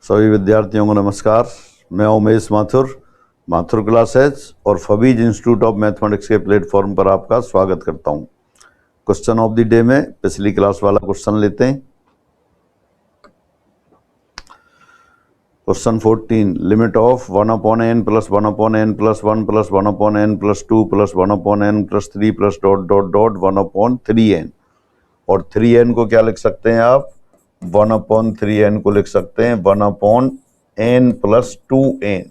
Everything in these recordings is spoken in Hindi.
सभी विद्यार्थियों को नमस्कार। मैं उमेश माथुर क्लासेज और फबीज इंस्टीट्यूट ऑफ मैथमेटिक्स के प्लेटफॉर्म पर आपका स्वागत करता हूं। क्वेश्चन ऑफ द डे में पिछली क्लास वाला क्वेश्चन लेते हैं। Question 14, limit of 1/n plus 1/n plus 1 plus 1/n plus 2 plus 1/n plus 3 plus dot dot dot 1/3n। और 3n को क्या लिख सकते हैं आप? 1/3n को लिख सकते हैं 1/n प्लस 2n।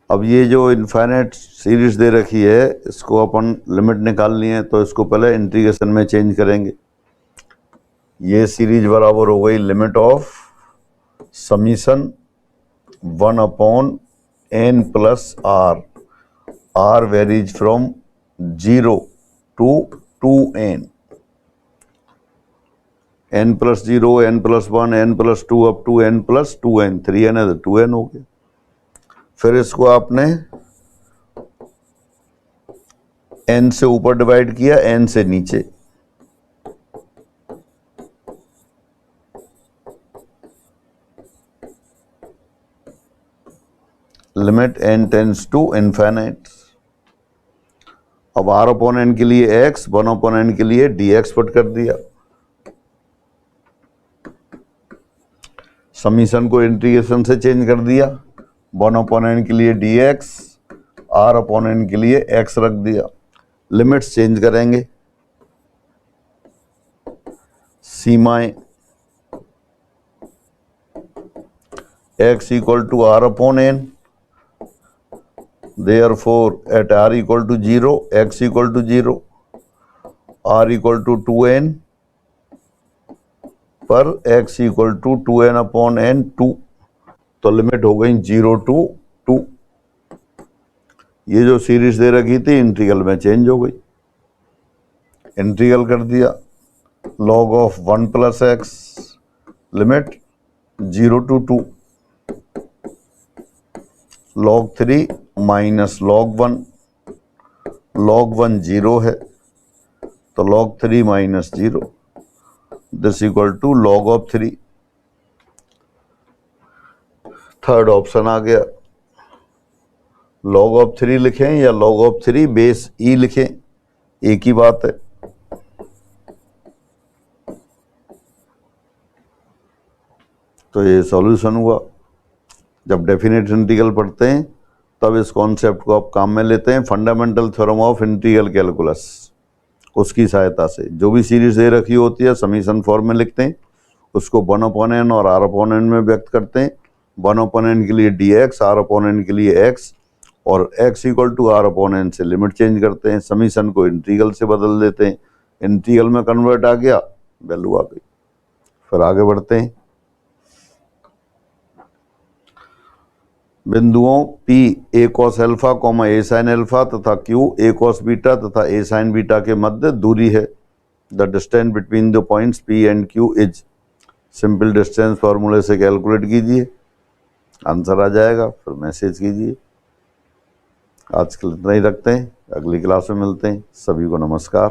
अब ये जो इनफाइनाइट सीरीज दे रखी है, इसको अपन लिमिट निकालनी है तो इसको पहले इंटीग्रेशन में चेंज करेंगे। ये सीरीज बराबर हो गई limit of summation 1/n plus r varies from 0 to 2n, n plus 0, n plus 1, n plus 2 up to n plus 2n। 3n है तो 2n हो गया। फिर इसको आपने n से ऊपर डिवाइड किया, n से नीचे। Limit n tends to infinite. अब r/n के लिए x, 1/n के लिए dx पुट कर दिया। समीशन को इंटीग्रेशन से चेंज कर दिया। 1/n के लिए dx, r/n के लिए x रख दिया। लिमिट्स चेंज करेंगे। सीमाएं x equal to r/n, therefore at r equal to 0, x equal to 0, r equal to 2n पर x equal to 2n/n 2। तो लिमिट हो गई 0 to 2। ये जो सीरीज दे रखी थी इंटीग्रल में चेंज हो गई। इंटीग्रल कर दिया log of 1 plus x, limit 0 to 2, log 3 minus log 1, log 1 0 है तो log 3 minus 0, this equal to log of 3। Third option आ गया। log of 3 लिखें या log of 3 बेस e लिखें, एक ही बात है। तो ये सॉल्यूशन हुआ। जब डेफिनेट इंटीग्रल पढ़ते हैं तब इस कॉन्सेप्ट को आप काम में लेते हैं। Fundamental theorem of integral calculus, उसकी सहायता से जो भी सीरीज दे रखी होती है समीशन फॉर्म में लिखते हैं, उसको 1/n और r/n में व्यक्त करते हैं। 1/n के लिए dx, r/n के लिए x, और x इक्वल टू r/n से लिमिट चेंज करते हैं। समीशन को इंटीग्रल से बदल देते हैं। इंटीग्रल में कन्वर्ट आ गया, वैल्यू आ गई। फिर आगे बढ़ते हैं। बिंदुओं P a cos alpha, a sin alpha तथा Q a cos बीटा तथा a sin बीटा के मध्य दूरी है। The distance between the points P and Q is. Simple distance फॉर्मूले से कैलकुलेट कीजिए, आंसर आ जाएगा। फिर मैसेज कीजिए। आज के लिए इतना ही रखते हैं, अगली क्लास में मिलते हैं। सभी को नमस्कार।